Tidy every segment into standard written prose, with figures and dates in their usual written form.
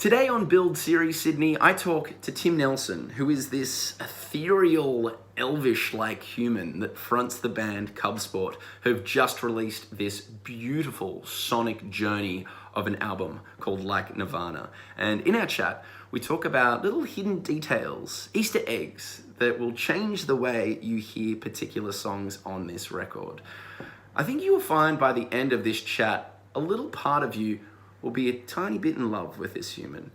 Today on Build Series Sydney, I talk to Tim Nelson, who is this ethereal, elvish-like human that fronts the band Cub Sport, who've just released this beautiful sonic journey of an album called Like Nirvana. And in our chat, we talk about little hidden details, Easter eggs, that will change the way you hear particular songs on this record. I think you will find by the end of this chat, a little part of you will be a tiny bit in love with this human.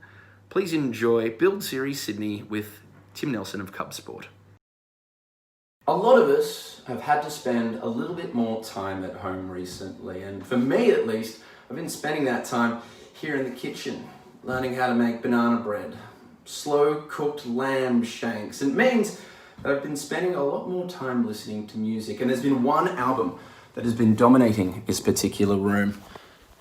Please enjoy Build Series Sydney with Tim Nelson of Cub Sport. A lot of us have had to spend a little bit more time at home recently, and for me at least, I've been spending that time here in the kitchen, learning how to make banana bread, slow cooked lamb shanks, and it means that I've been spending a lot more time listening to music, and there's been one album that has been dominating this particular room.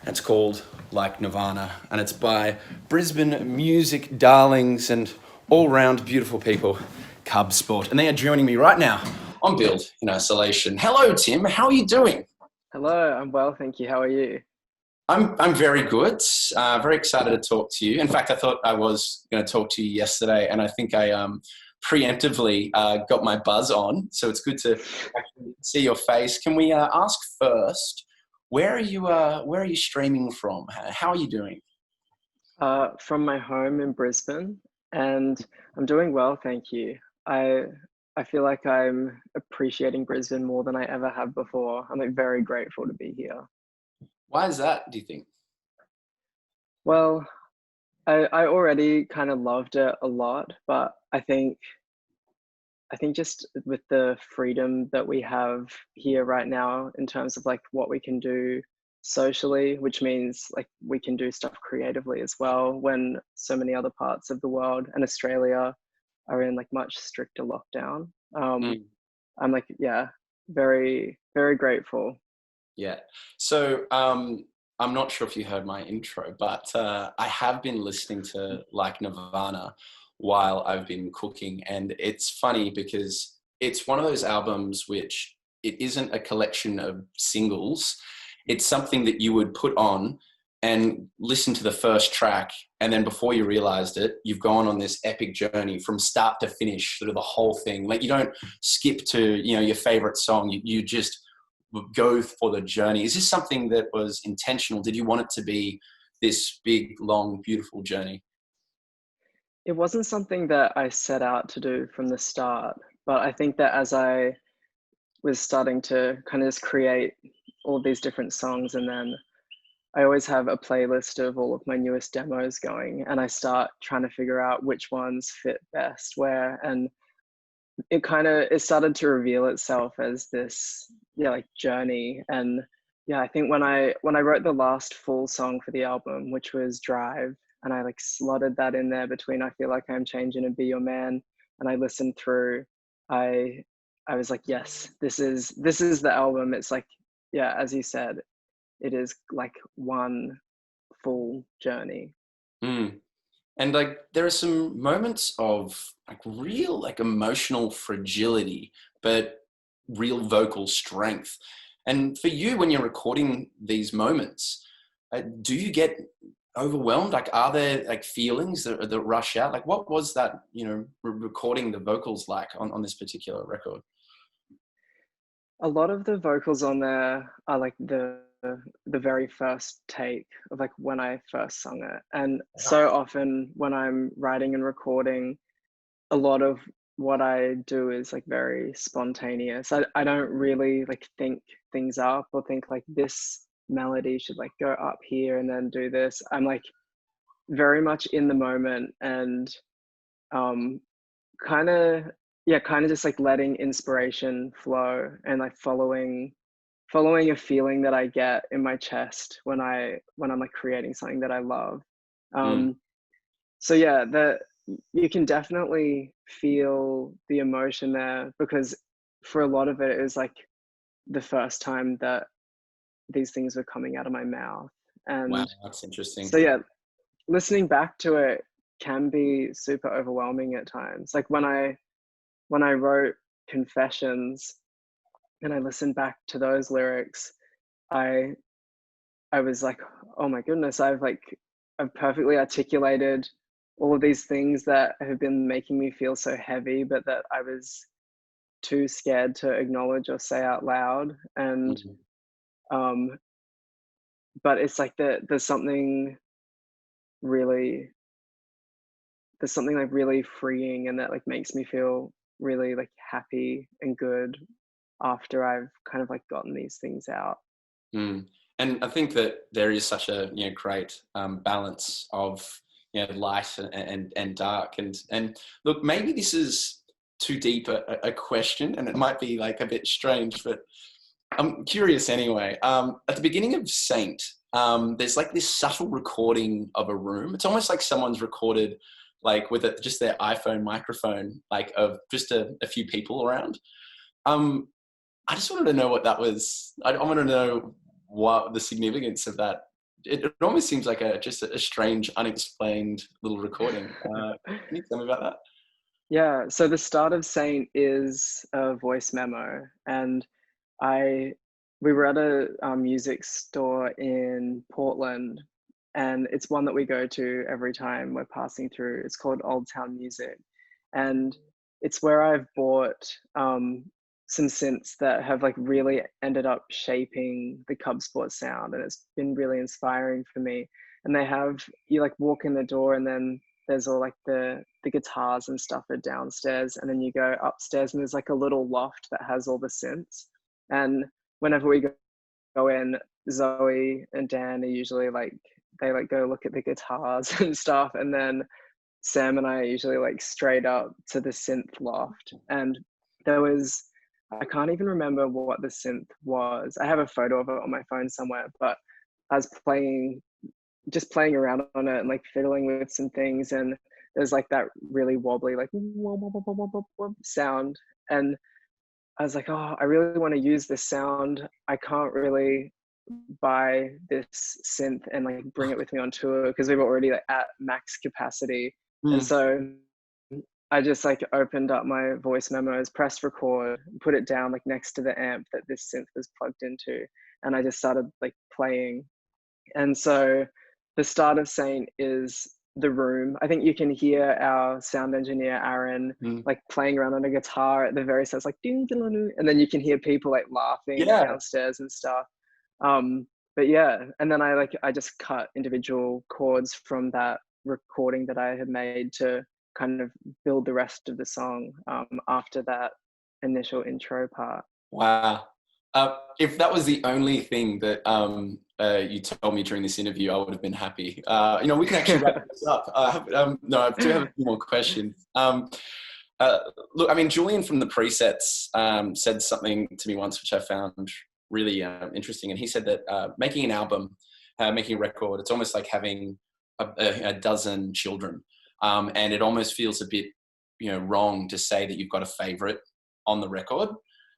It's called Like Nirvana, and it's by Brisbane music darlings and all-round beautiful people, Cub Sport. And they are joining me right now on Build in Isolation. Hello, Tim. How are you doing? Hello, I'm well, thank you. How are you? I'm very good. Very excited to talk to you. In fact, I thought I was going to talk to you yesterday, and I think I preemptively got my buzz on. So it's good to actually see your face. Can we ask first? Where are you streaming from? How are you doing? From my home in Brisbane, and I'm doing well, thank you. I feel like I'm appreciating Brisbane more than I ever have before. I'm like very grateful to be here. Why is that, do you think? Well, I already kind of loved it a lot, but I think just with the freedom that we have here right now in terms of like what we can do socially, which means like we can do stuff creatively as well when so many other parts of the world and Australia are in like much stricter lockdown. Mm, I'm like, yeah, very, very grateful. yeah. So I'm not sure if you heard my intro, but I have been listening to Like Nirvana while I've been cooking, and it's funny because it's one of those albums which it isn't a collection of singles. It's something that you would put on and listen to the first track, and then before you realized it, you've gone on this epic journey from start to finish through the whole thing. Like you don't skip to your favorite song. You just go for the journey. Is this something that was intentional? Did you want it to be this big, long, beautiful journey? It wasn't something that I set out to do from the start, but I think that as I was starting to kind of just create all these different songs, and then I always have a playlist of all of my newest demos going, and I start trying to figure out which ones fit best where. And it started to reveal itself as this, yeah, like journey. And yeah, I think when I wrote the last full song for the album, which was Drive, and I like slotted that in there between I Feel Like I'm Changing and Be Your Man, and I listened through, I I was like, yes, this is the album. It's like, yeah, as you said, it is like one full journey. Mm. And like there are some moments of like real like emotional fragility, but real vocal strength. And for you, when you're recording these moments, do you get overwhelmed? Like, are there like feelings that rush out? Like, what was that, recording the vocals like on this particular record? A lot of the vocals on there are like the very first take of like when I first sung it. And so often when I'm writing and recording, a lot of what I do is like very spontaneous. I don't really like think things up or think like this melody should like go up here and then do this. I'm like very much in the moment, and um kind of, yeah, kind of just like letting inspiration flow and like following a feeling that I get in my chest when I'm like creating something that I love. Mm. um so yeah, that you can definitely feel the emotion there, because for a lot of it, it was like the first time that these things were coming out of my mouth. Wow, And that's interesting. so yeah, listening back to it can be super overwhelming at times. Like when I wrote Confessions and I listened back to those lyrics, I I was like, oh my goodness, I've like I've perfectly articulated all of these things that have been making me feel so heavy, but that I was too scared to acknowledge or say out loud. And Mhm. um, but it's like there's something really there's something like really freeing, and that like makes me feel really like happy and good after I've kind of like gotten these things out. Mm. And I think that there is such a great balance of light and dark, and look, maybe this is too deep a question, and it might be like a bit strange, but I'm curious anyway. At the beginning of Saint, there's like this subtle recording of a room. It's almost like someone's recorded like with just their iPhone microphone, like of just a few people around. Um, I just wanted to know what that was. I wanted to know what the significance of that. It almost seems like just a strange, unexplained little recording. Can you tell me about that? Yeah, so the start of Saint is a voice memo, and I we were at a music store in Portland, and it's one that we go to every time we're passing through. It's called Old Town Music, and it's where I've bought some synths that have like really ended up shaping the Cub Sport sound, and it's been really inspiring for me. And they have you like walk in the door, and then there's all like the guitars and stuff are downstairs, and then you go upstairs, and there's like a little loft that has all the synths. And whenever we go in, Zoe and Dan are usually like they like go look at the guitars and stuff, and then Sam and I are usually like straight up to the synth loft. And there was I can't even remember what the synth was. I have a photo of it on my phone somewhere, but I was just playing around on it and like fiddling with some things, and there's like that really wobbly like sound, and I was like, oh, I really want to use this sound. I can't really buy this synth and like bring it with me on tour because we were already like at max capacity. And Mm. so I just like opened up my voice memos, pressed record, put it down like next to the amp that this synth was plugged into, and I just started like playing. And so the start of Saint is the room. I think you can hear our sound engineer, Aaron, Mm. like playing around on a guitar at the very start, like ding, ding, ding, and then you can hear people like laughing Yeah. downstairs and stuff. But yeah, and then I just cut individual chords from that recording that I had made to kind of build the rest of the song after that initial intro part. Wow. If that was the only thing that you told me during this interview, I would have been happy. We can actually wrap this up. No, I do have a few more questions. Look, I mean, Julian from the presets said something to me once, which I found really interesting. And he said that making an album, making a record, it's almost like having a dozen children. And it almost feels a bit, wrong to say that you've got a favorite on the record.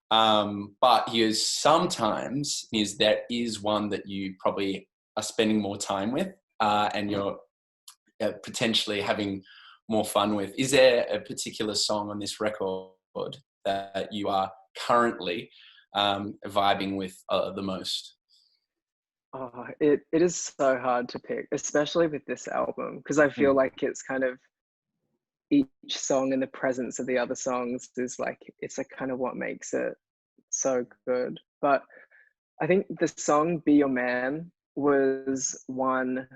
But there is one that you probably are spending more time with, and you're potentially having more fun with. Is there a particular song on this record that you are currently vibing with the most? Oh, it is so hard to pick, especially with this album, because I feel Mm. like it's kind of each song and the presence of the other songs is like it's like kind of what makes it so good. But I think the song "Be Your Man" was one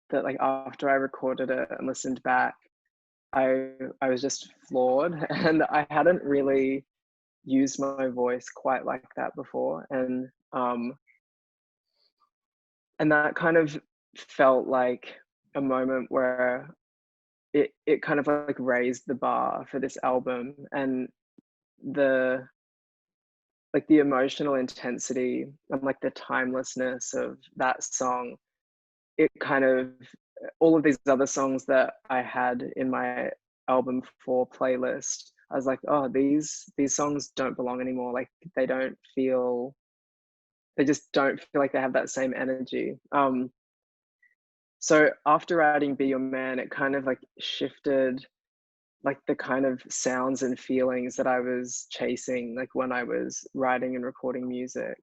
that like after I recorded it and listened back, I was just floored, and I hadn't really used my voice quite like that before, and that kind of felt like a moment where it kind of like raised the bar for this album, and the the emotional intensity and like the timelessness of that song, it kind of all of these other songs that I had in my album 4 playlist, I was like, oh, these songs don't belong anymore. Like they just don't feel like they have that same energy. So after adding "Be Your Man," it kind of like shifted like the kind of sounds and feelings that I was chasing, like when I was writing and recording music.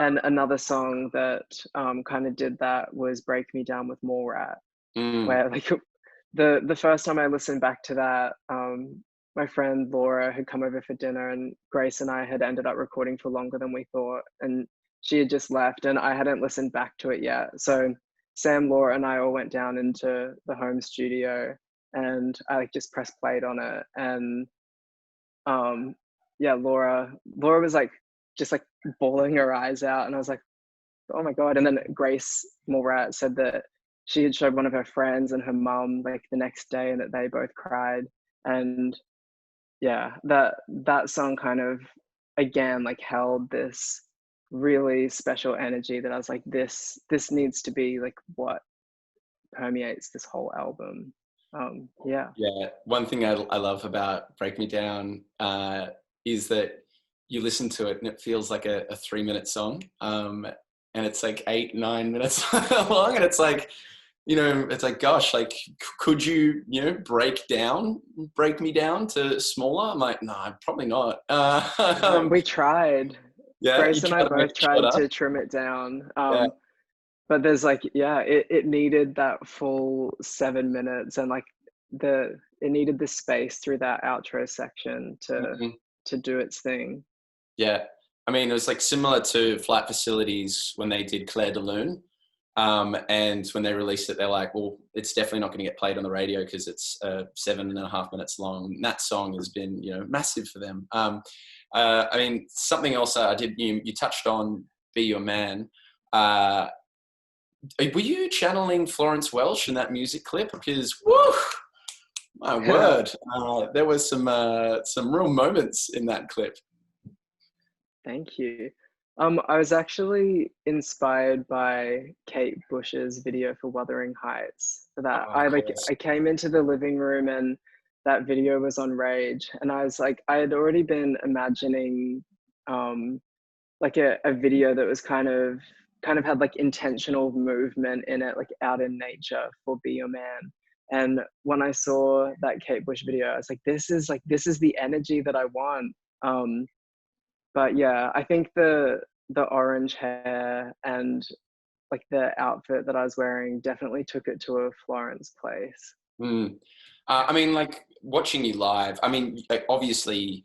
And another song that kind of did that was "Break Me Down with More Rat." Mm. where like the first time I listened back to that, my friend Laura had come over for dinner, and Grace and I had ended up recording for longer than we thought, and she had just left, and I hadn't listened back to it yet. So Sam, Laura, and I all went down into the home studio, and I like just pressed played on it, and yeah, Laura was like just like bawling her eyes out, and I was like, oh my god. And then Grace Mulrat said that she had showed one of her friends and her mum like the next day, and that they both cried. And yeah, that song kind of again like held this really special energy that I was like, this needs to be like what permeates this whole album. Yeah. Yeah, one thing I love about Break Me Down is that you listen to it and it feels like a 3-minute song. And it's like 8, 9 minutes long. And it's like, it's like, gosh, like, could you, break me down to smaller? I'm like, no, probably not. We tried. Yeah, you Grace and I try to make both it tried shorter. to trim it down. Yeah, But there's like, yeah, it needed that full 7 minutes, and like it needed the space through that outro section mhm, to do its thing. yeah. I mean, it was like similar to Flight Facilities when they did Claire de Lune. And when they released it, they're like, well, it's definitely not going to get played on the radio because it's 7.5 minutes long. And that song has been, massive for them. I mean, something else I did, you touched on Be Your Man. Were you channeling Florence Welch in that music clip? Because, woo, my word, there was some real moments in that clip. Thank you. I was actually inspired by Kate Bush's video for Wuthering Heights. That Oh, of course. I came into the living room, and that video was on Rage, and I was like, I had already been imagining like a video that was kind of had like intentional movement in it, like out in nature for Be Your Man. And when I saw that Kate Bush video, I was like, this is the energy that I want. But yeah, I think the orange hair and like the outfit that I was wearing definitely took it to a Florence place. Mm. I mean, like watching you live, I mean, like, obviously,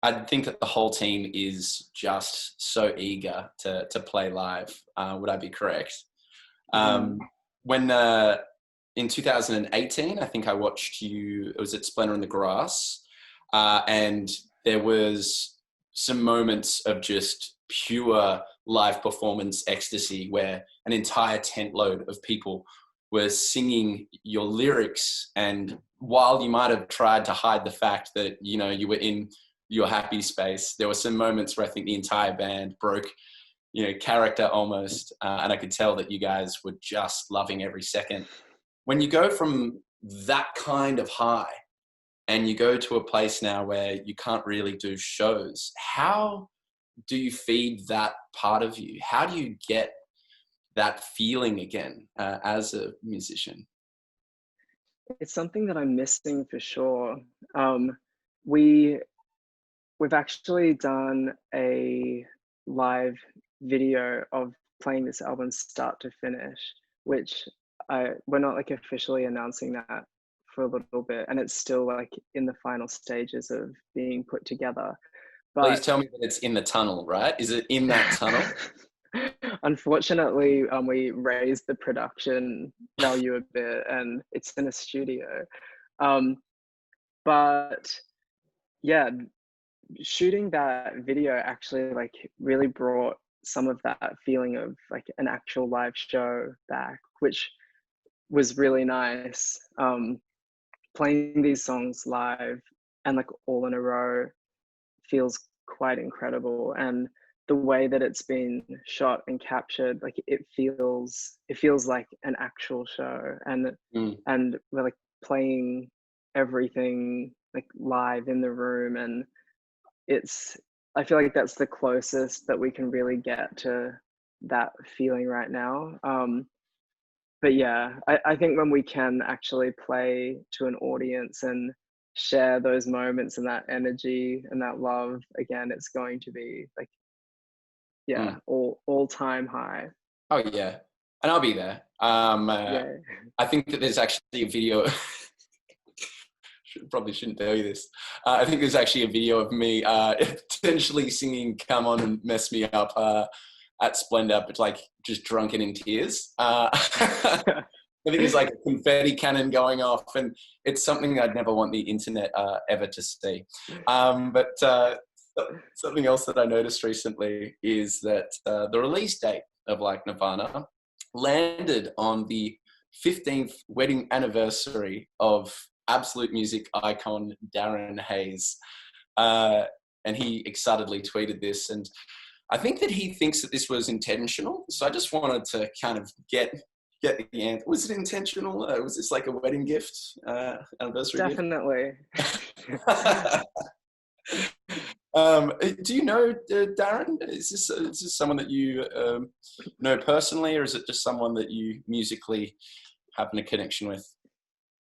I think that the whole team is just so eager to play live. Would I be correct? Mhm. Um, when in 2018, I think I watched you. It was at Splendor in the Grass, and there was some moments of just pure live performance ecstasy, where an entire tent load of people were singing your lyrics, and while you might have tried to hide the fact that you were in your happy space, there were some moments where I think the entire band broke character almost, and I could tell that you guys were just loving every second. When you go from that kind of high and you go to a place now where you can't really do shows, how do you feed that part of you? How do you get that feeling again as a musician? It's something that I'm missing for sure. Um, we we've actually done a live video of playing this album start to finish, which we're not like officially announcing that for a little bit, and it's still like in the final stages of being put together. Please But tell me that it's in the tunnel, right? Is it in that tunnel? unfortunately, we raised the production value a bit, and it's in a studio. Um, but yeah, shooting that video actually like really brought some of that feeling of like an actual live show back, which was really nice. Playing these songs live and like all in a row feels quite incredible, and the way that it's been shot and captured, like it feels like an actual show, Mm, and we're like playing everything like live in the room, and it's I feel like that's the closest that we can really get to that feeling right now. But yeah, I think when we can actually play to an audience and share those moments and that energy and that love again, it's going to be like, yeah, mm. all time high. Oh yeah. and I'll be there. Yeah. I think that there's actually a video. Probably shouldn't tell you this. I think there's actually a video of me potentially singing "Come On and Mess Me Up" at Splendor, but like just drunken in tears. I think there's like a confetti cannon going off, and it's something I'd never want the internet ever to see. But something else that I noticed recently is that the release date of Like Nirvana landed on the 15th wedding anniversary of absolute music icon Darren Hayes. And he excitedly tweeted this, and I think that he thinks that this was intentional. So I just wanted to kind of get the answer. Was it intentional? Was this like a wedding gift, anniversary Definitely. gift? Do you know Darren? Is this someone that you know personally, or is it just someone that you musically have a connection with?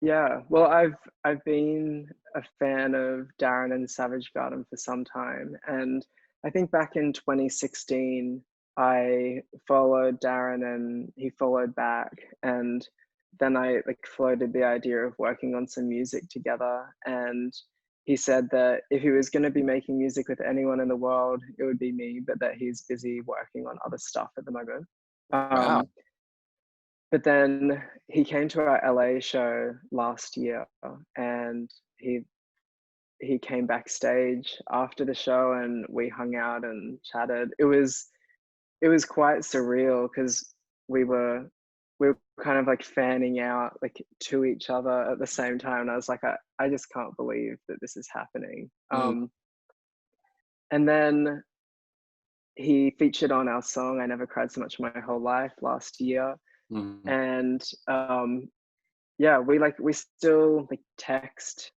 Yeah, well, I've been a fan of Darren and Savage Garden for some time, and I think back in 2016, I followed Darren and he followed back, and then I like floated the idea of working on some music together, and he said that if he was going to be making music with anyone in the world, it would be me, but that he's busy working on other stuff at the moment. Wow. But then he came to our LA show last year, and he came backstage after the show and we hung out and chatted. It was quite surreal because we were kind of like fanning out like to each other at the same time. And I was like, I just can't believe that this is happening. Mm. And then he featured on our song "I Never Cried So Much in My Whole Life" last year. Mm. And yeah, we still like text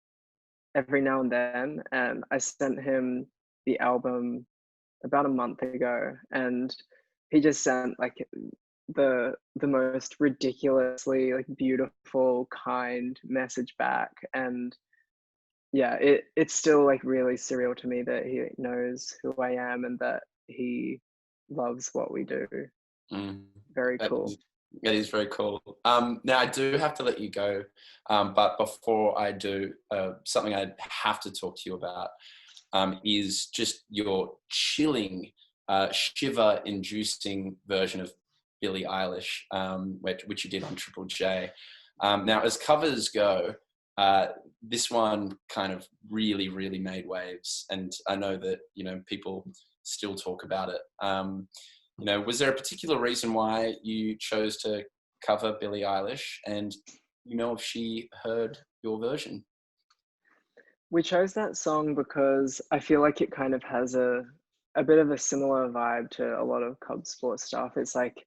every now and then, and I sent him the album about a month ago, and he just sent like the most ridiculously like beautiful, kind message back. And yeah, it's still like really surreal to me that he knows who I am and that he loves what we do. Mm. Very That cool. is very cool. Now I do have to let you go, but before I do, something I have to talk to you about is just your chilling, shiver-inducing version of Billie Eilish, which you did on Triple J. Now, as covers go, this one kind of really, really made waves, and I know that people still talk about it. Was there a particular reason why you chose to cover Billie Eilish, and if she heard your version? We chose that song because I feel like it kind of has a bit of a similar vibe to a lot of Cub Sport stuff. It's like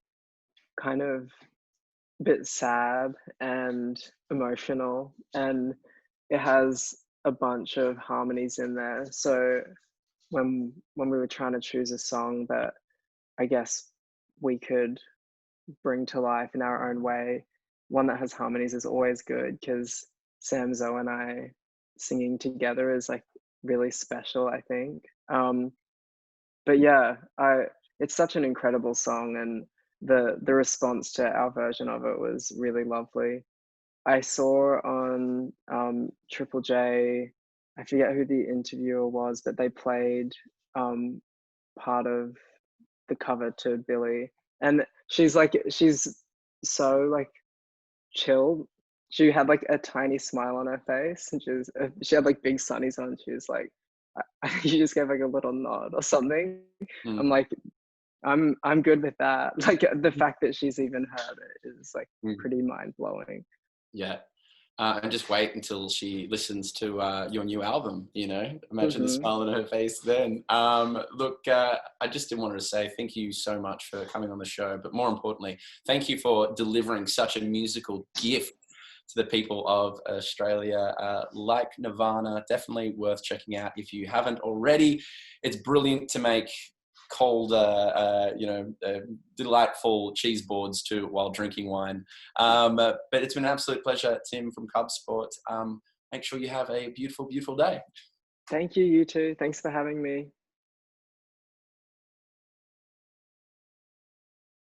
kind of a bit sad and emotional, and it has a bunch of harmonies in there. So when we were trying to choose a song that I guess we could bring to life in our own way, one that has harmonies is always good because Sam, Zoe, and I singing together is like really special, I think. But yeah, it's such an incredible song, and the response to our version of it was really lovely. I saw on Triple J, I forget who the interviewer was, but they played part of the cover to Billy, and she's so like chill. She had like a tiny smile on her face, and she had like big sunnies on. She was like, she just gave like a little nod or something. I'm Mm. like, I'm good with that. Like the fact that she's even heard it is like Mm. pretty mind blowing. Yeah. And just wait until she listens to your new album. Imagine the Hmm. smile on her face then. Look, I just did want to say thank you so much for coming on the show, but more importantly, thank you for delivering such a musical gift to the people of Australia. Like Nirvana, definitely worth checking out if you haven't already. It's brilliant to make cold, delightful cheese boards too while drinking wine. But it's been an absolute pleasure, Tim from Cub Sport. Make sure you have a beautiful, beautiful day. Thank you, you too. Thanks for having me.